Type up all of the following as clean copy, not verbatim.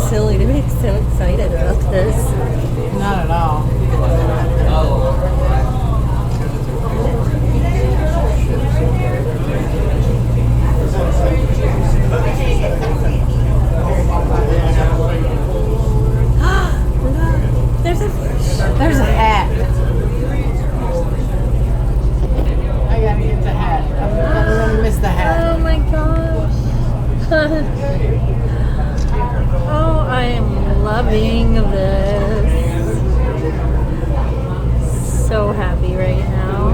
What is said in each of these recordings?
silly to be so excited about this. Not at all. There's a fish. There's a hat. I gotta get the hat. I'm gonna miss the hat. Oh my gosh. Oh, I am loving this. So happy right now.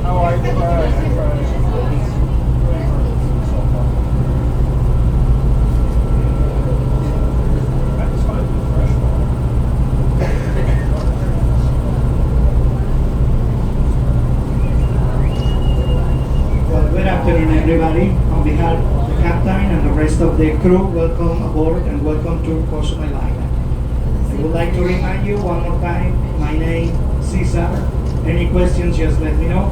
How are you? Well, good afternoon, everybody. On behalf of the captain and the rest of the crew, welcome aboard and welcome to Cozumel Island. I would like to remind you one more time, my name is Cesar. Any questions, just let me know.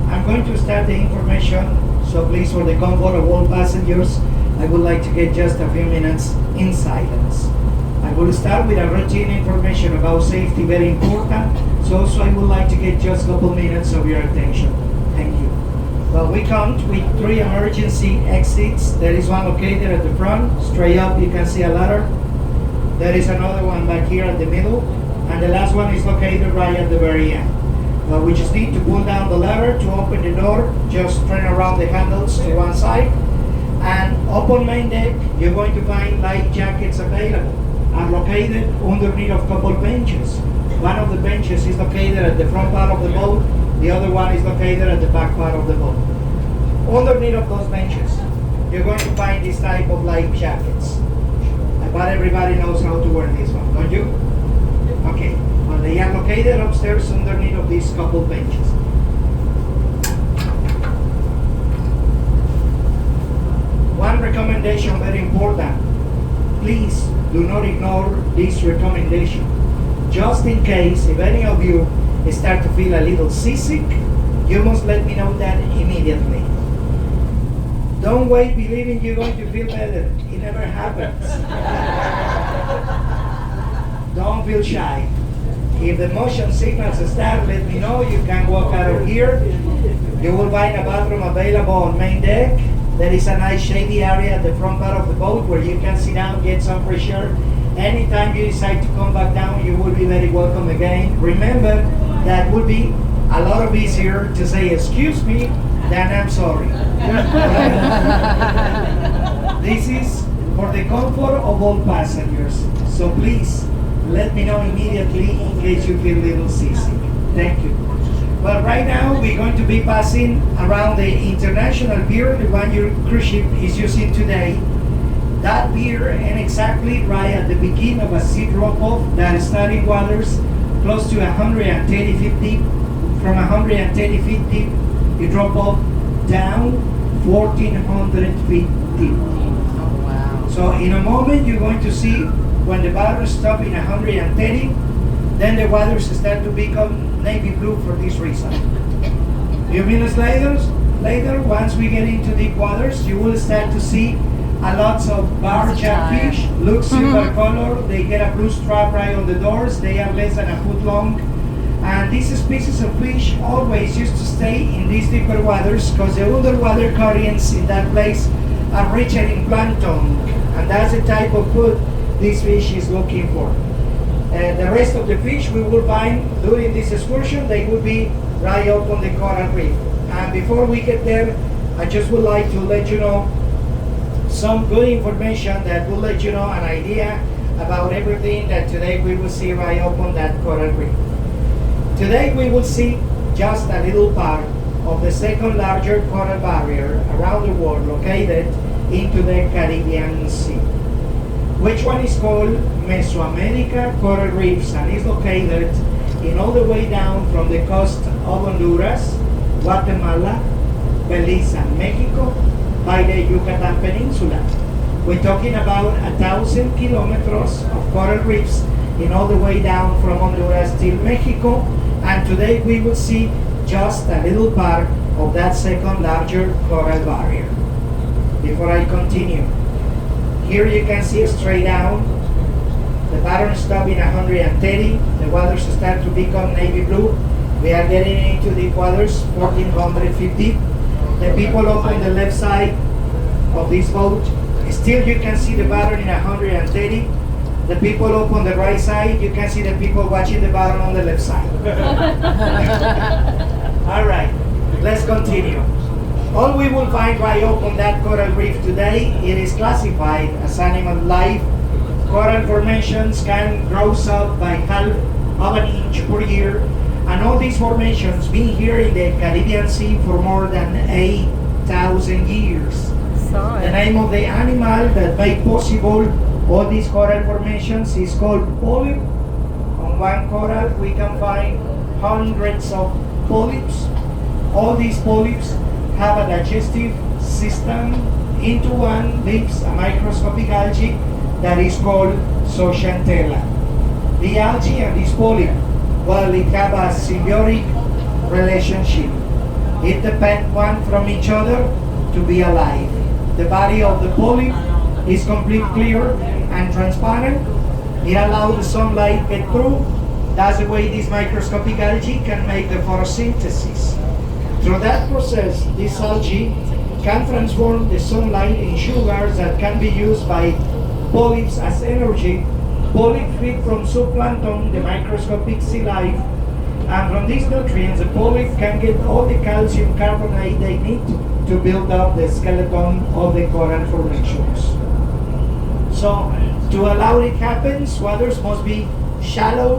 I'm going to start the information, so please, for the comfort of all passengers, I would like to get just a few minutes in silence. I will start with a routine information about safety, very important. So also I would like to get just a couple minutes of your attention. Thank you. Well, we come with 3 emergency exits. There is one located at the front. Straight up, you can see a ladder. There is another one back here at the middle. And the last one is located right at the very end. Well, we just need to pull down the lever to open the door. Just turn around the handles to one side. And up on main deck, you're going to find life jackets available. Are located underneath of couple benches. One of the benches is located at the front part of the boat. The other one is located at the back part of the boat. Underneath of those benches, you're going to find this type of life jackets. I bet everybody knows how to wear this one, don't you? Okay. Well, they are located upstairs underneath of these couple benches. One recommendation, very important. Please do not ignore this recommendation. Just in case, if any of you start to feel a little seasick, you must let me know that immediately. Don't wait believing you're going to feel better. It never happens. Don't feel shy. If the motion signals start, let me know. You can walk out of here. You will find a bathroom available on main deck. There is a nice shady area at the front part of the boat where you can sit down, get some fresh air. Anytime you decide to come back down, you will be very welcome again. Remember, that would be a lot easier to say excuse me than I'm sorry. This is for the comfort of all passengers. So please, let me know immediately in case you feel a little seasick. Thank you. Well, right now we're going to be passing around the international pier, the one your cruise ship is using today. That pier, and exactly right at the beginning of a sea drop-off that starting waters close to 130 feet deep. From 130 feet deep, you drop off down 1,400 feet deep. Oh, wow. So in a moment, you're going to see when the water stops in 130, then the waters start to become navy blue for this reason. Few minutes later, once we get into deep waters, you will start to see a lots of bar jackfish, look silver color. They get a blue strap right on the doors. They are less than a foot long. And these species of fish always used to stay in these deeper waters because the underwater currents in that place are richer in plankton. And that's the type of food this fish is looking for. The rest of the fish we will find during this excursion, they will be right up on the coral reef. And before we get there, I just would like to let you know some good information that will let you know an idea about everything that today we will see right up on that coral reef. Today we will see just a little part of the second larger coral barrier around the world located into the Caribbean Sea, which one is called Mesoamerica Coral Reefs and is located in all the way down from the coast of Honduras, Guatemala, Belize and Mexico by the Yucatan Peninsula. We're talking about 1,000 kilometers of coral reefs in all the way down from Honduras till Mexico, and today we will see just a little part of that second larger coral barrier. before I continue. Here you can see straight down. The bottom stop in 130. The waters start to become navy blue. We are getting into deep waters, 1450. The people up on the left side of this boat, still you can see the bottom in 130. The people up on the right side, you can see the people watching the bottom on the left side. All right, let's continue. All we will find right up on that coral reef today, it is classified as animal life. Coral formations can grow up by half of an inch per year, and all these formations been here in the Caribbean Sea for more than 8,000 years. Saw The it. name of the animal that made possible all these coral formations is called polyp. On one coral we can find hundreds of polyps. All these polyps have a digestive system. Into one lives a microscopic algae that is called zooxanthella. The algae and this polyp, well, it have a symbiotic relationship. It depends one from each other to be alive. The body of the polyp is completely clear and transparent. It allows the sunlight get through. That's the way this microscopic algae can make the photosynthesis. Through that process, this algae can transform the sunlight in sugars that can be used by polyps as energy. Polyps feed from zooplankton, the microscopic sea life, and from these nutrients, the polyp can get all the calcium carbonate they need to build up the skeleton of the coral formations. So, to allow it happens, waters must be shallow,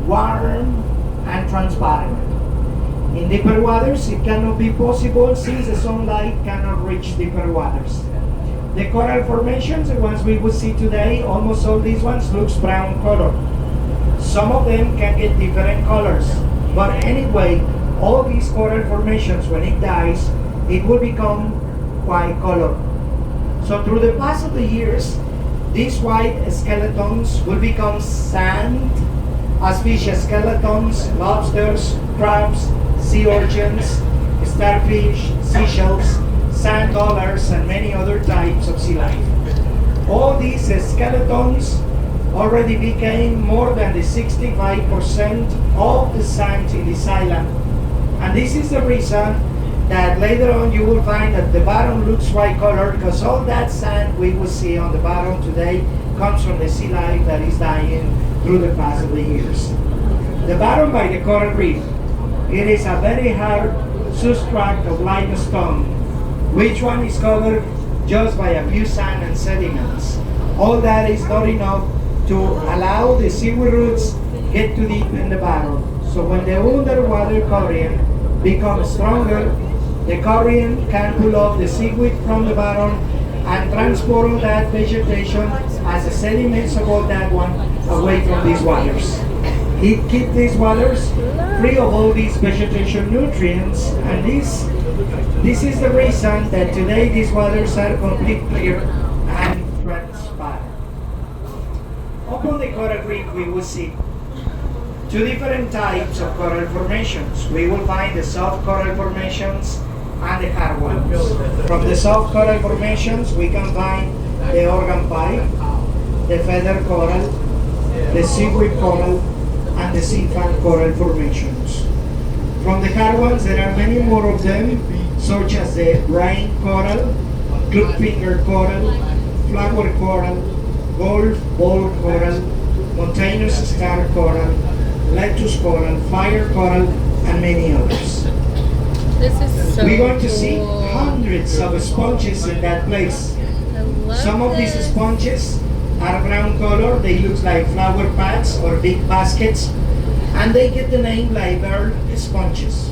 warm, and transparent. In deeper waters, it cannot be possible since the sunlight cannot reach deeper waters. The coral formations, the ones we will see today, almost all these ones looks brown color. Some of them can get different colors, but anyway, all these coral formations, when it dies, it will become white color. So through the pass of the years, these white skeletons will become sand, as fish skeletons, lobsters, crabs, sea urchins, starfish, seashells, sand dollars, and many other types of sea life. All these skeletons already became more than the 65% of the sand in this island. And this is the reason that later on you will find that the bottom looks white color, because all that sand we will see on the bottom today comes from the sea life that is dying through the pass of the years. The bottom by the coral reef, it is a very hard substrate of limestone, which one is covered just by a few sand and sediments. All that is not enough to allow the seaweed roots get too deep in the bottom. So when the underwater current becomes stronger, the current can pull off the seaweed from the bottom and transport all that vegetation as the sediments above that one away from these waters. It keeps these waters free of all these vegetation nutrients, and this is the reason that today these waters are completely clear and transparent. Up on the coral reef we will see two different types of coral formations. We will find the soft coral formations and the hard ones. From the soft coral formations we can find the organ pipe, the feather coral, the seaweed coral, and the sea fan coral formations. From the hard ones there are many more of them, such as the brain coral, club finger coral, flower coral, golf ball coral, mountainous star coral, lettuce coral, fire coral, and many others. This is so We're going to see cool. hundreds of sponges in that place. I love Some of these this. sponges are brown color, they look like flower pots or big baskets, and they get the name like bird sponges.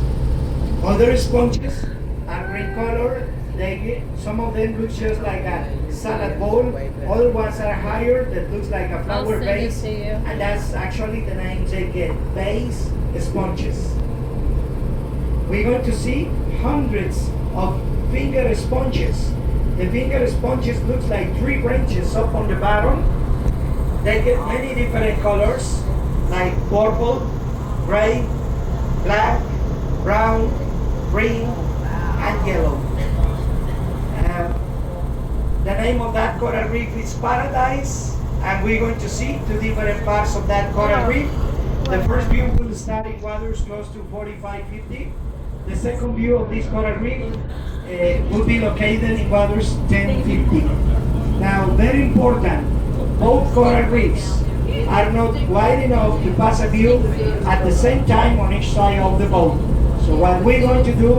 Other sponges are green color, some of them look just like a salad bowl, other ones are higher that looks like a I'll flower send it vase, to you. and that's actually the name they get, vase sponges. We're going to see hundreds of finger sponges. The finger sponges looks like 3 branches up on the bottom. They get many different colors, like purple, gray, black, brown, green, and yellow. The name of that coral reef is Paradise, and we're going to see two different parts of that coral reef. The first view will start in waters close to 45-50. The second view of this coral reef will be located in waters 10-50. Now, very important, both coral reefs are not wide enough to pass a view at the same time on each side of the boat. So what we're going to do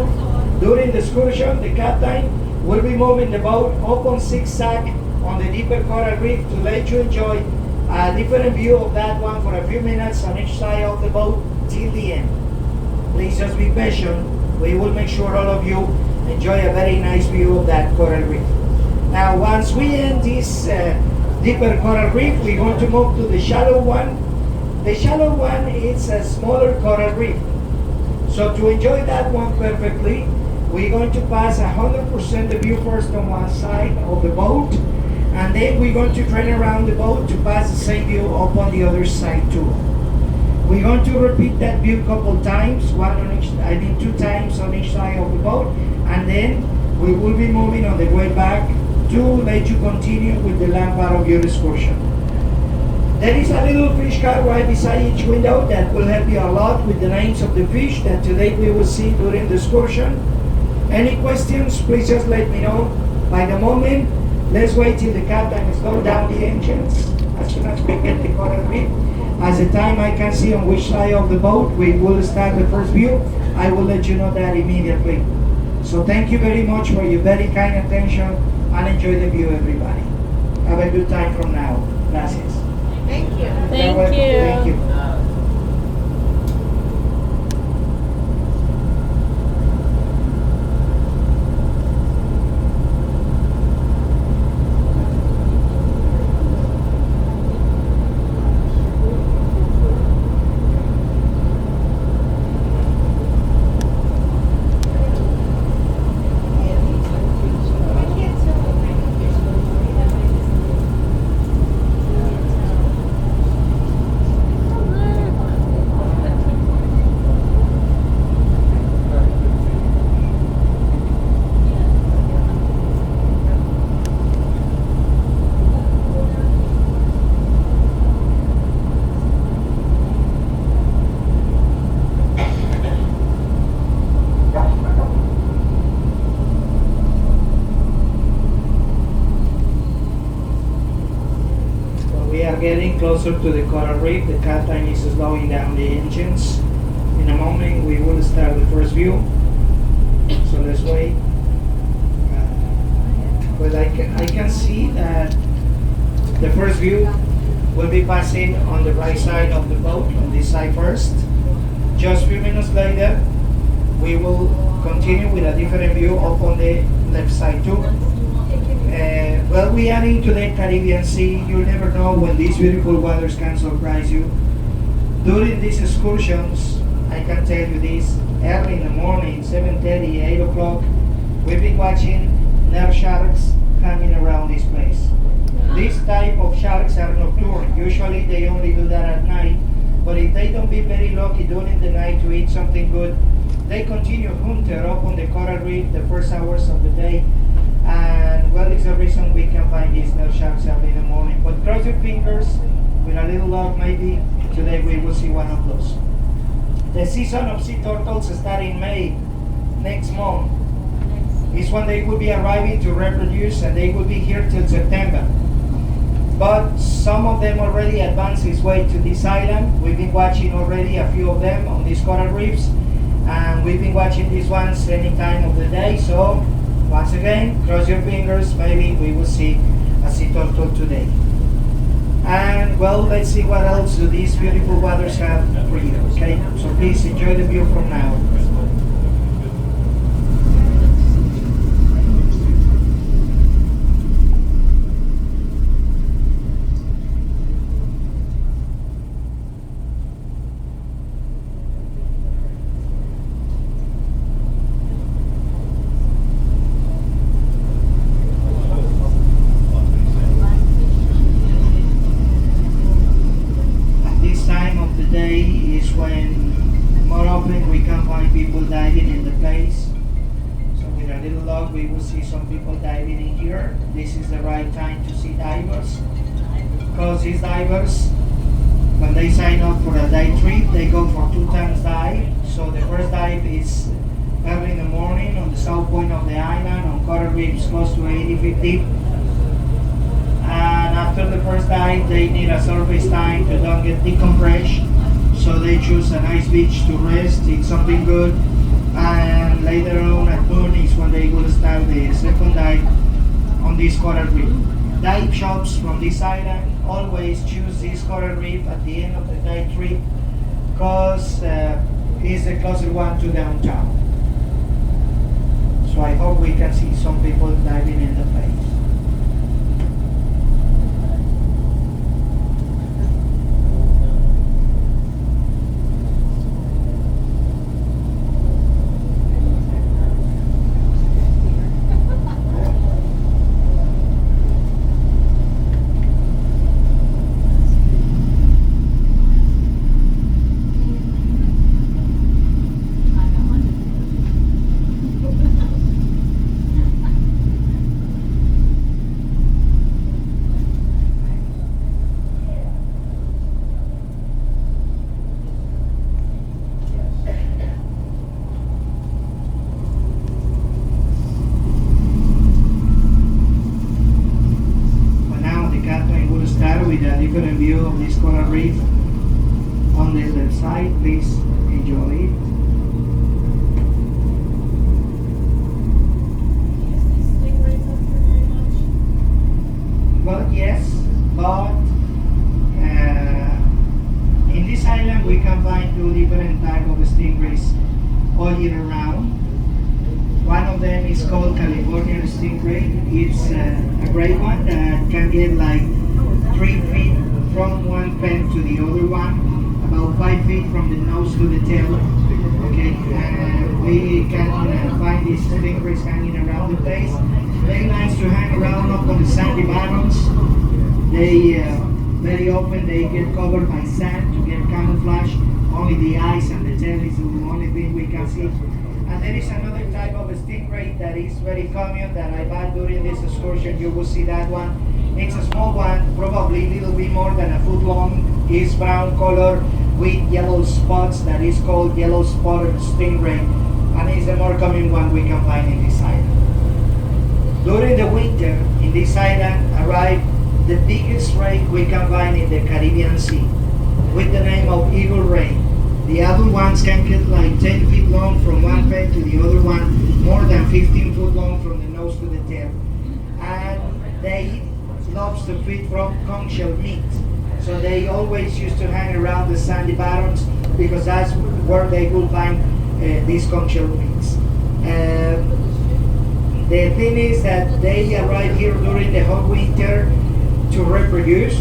during the excursion, the captain will be moving the boat up on zigzag on the deeper coral reef to let you enjoy a different view of that one for a few minutes on each side of the boat till the end. Please just be patient. We will make sure all of you enjoy a very nice view of that coral reef. Now, once we end this deeper coral reef, we're going to move to the shallow one. The shallow one is a smaller coral reef. So to enjoy that one perfectly, we're going to pass 100% the view first on one side of the boat, and then we're going to turn around the boat to pass the same view up on the other side too. We're going to repeat that view a couple times, two times on each side of the boat, and then we will be moving on the way back to let you continue with the land part of your excursion. There is a little fish card right beside each window that will help you a lot with the names of the fish that today we will see during the excursion. Any questions, please just let me know. By the moment, let's wait till the captain is going down the engines. As soon as we get the coral reef, as the time I can see on which side of the boat we will start the first view, I will let you know that immediately. So thank you very much for your very kind attention, and enjoy the view, everybody. Have a good time from now. Gracias. Thank you. Thank You're welcome. you. Thank you. We are getting closer to the coral reef. The captain is slowing down the engines. In a moment, we will start the first view. So let's wait. Well, I can see that the first view will be passing on the right side of the boat, on this side first. Just a few minutes later, we will continue with a different view up on the left side too. Well, we are into the Caribbean Sea. You never know when these beautiful waters can surprise you. During these excursions, I can tell you this, early in the morning, 7:30, 8 o'clock, we've been watching nerve sharks hanging around this place. This type of sharks are nocturnal. Usually they only do that at night, but if they don't be very lucky during the night to eat something good, they continue hunting up on the coral reef the first hours of the day. And well, it's the reason we can find these nerve sharks early in the morning. But cross your fingers, with a little luck maybe, today we will see one of those. The season of sea turtles starts in May, next month. Is when they will be arriving to reproduce, and they will be here till September. But some of them already advanced its way to this island. We've been watching already a few of them on these coral reefs, and we've been watching these ones any time of the day. So once again, cross your fingers, maybe we will see a sea turtle today. And well, let's see what else do these beautiful waters have for you, okay? So please enjoy the view from now. When more often we can find people diving in the place. So with a little luck, out, we will see some people diving in here. This is the right time to see divers, because these divers, when they sign up for a day trip, they go for 2 times dive. So the first dive is early in the morning on the south point of the island on coral reefs close to 80 feet deep. And after the first dive, they need a surface time to don't get decompressed. So they choose a nice beach to rest, eat something good, and later on at noon is when they will start the second dive on this coral reef. Dive shops from this island always choose this coral reef at the end of the day trip because it's the closest one to downtown. So I hope we can see some people diving in the place. With a different view of this coral reef on the left side. Please enjoy it. Well, yes, but in this island we can find 2 different types of stingrays all year round. One of them is called Californian stingray. It's a great one that can get like 3 feet from one pen to the other one, about 5 feet from the nose to the tail. Okay, we can find these stingrays hanging around the place. They like to hang around up on the sandy bottoms. They very often they get covered by sand to get camouflage. Only the eyes and the tail is the only thing we can see. And there is another type of stingray that is very common that I bought during this excursion. You will see that one. It's a small one, probably a little bit more than a foot long. It's brown color with yellow spots. That is called yellow spotted stingray, and it's the more common one we can find in this island. During the winter, in this island arrive the biggest ray we can find in the Caribbean Sea, with the name of eagle ray. The adult ones can get like 10 feet long from one pen to the other one, more than 15 foot long from the nose to the tail. And they loves to feed from conch shell meat. So they always used to hang around the sandy bottoms because that's where they will find these conch shell meats. The thing is that they arrive here during the hot winter to reproduce.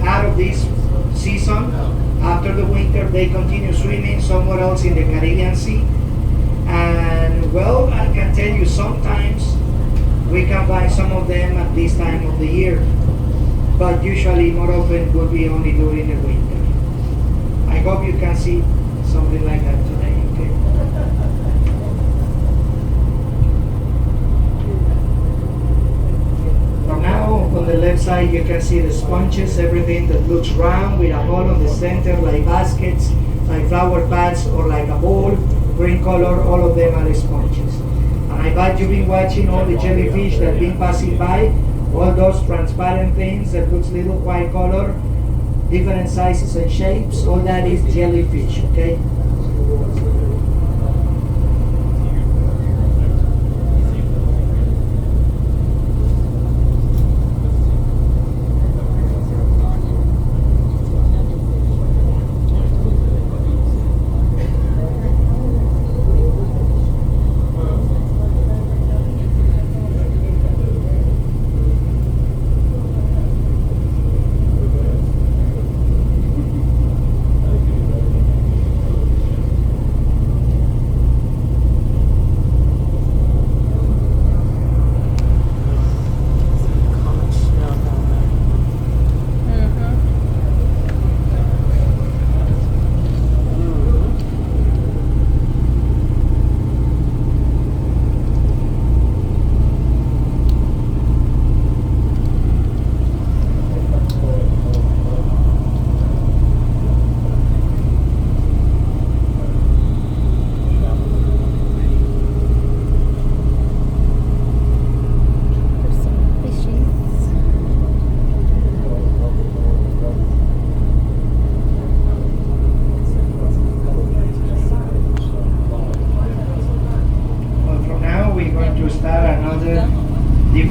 Out of this season, after the winter, they continue swimming somewhere else in the Caribbean Sea. And well, I can tell you sometimes we can find some of them at this time of the year, but usually more often will be only during the winter. I hope you can see something like that today, okay? From now on the left side you can see the sponges, everything that looks round with a hole on the center like baskets, like flower pots or like a bowl, green color, all of them are sponges. And I bet you've been watching all the jellyfish that have been passing by, all those transparent things that looks little white color, different sizes and shapes, all that is jellyfish, okay?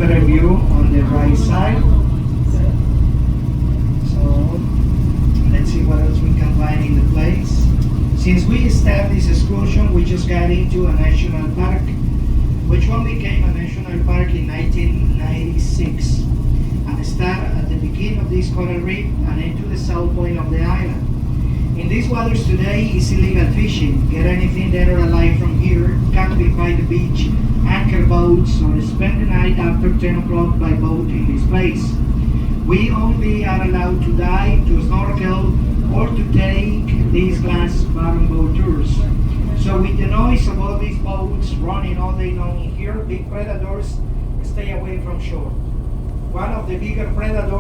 better view on the right side. So let's see what else we can find in the place. Since we started this excursion, we just got into a national park, which one became a national park in 1996, and start at the beginning of this coral reef and into the south point of the island. In these waters today is illegal fishing. Get anything dead or alive from here, camping by the beach, anchor boats, or spend the night after 10 o'clock by boat in this place. We only are allowed to dive, to snorkel, or to take these glass bottom boat tours. So with the noise of all these boats running all day long in here, big predators stay away from shore. One of the bigger predators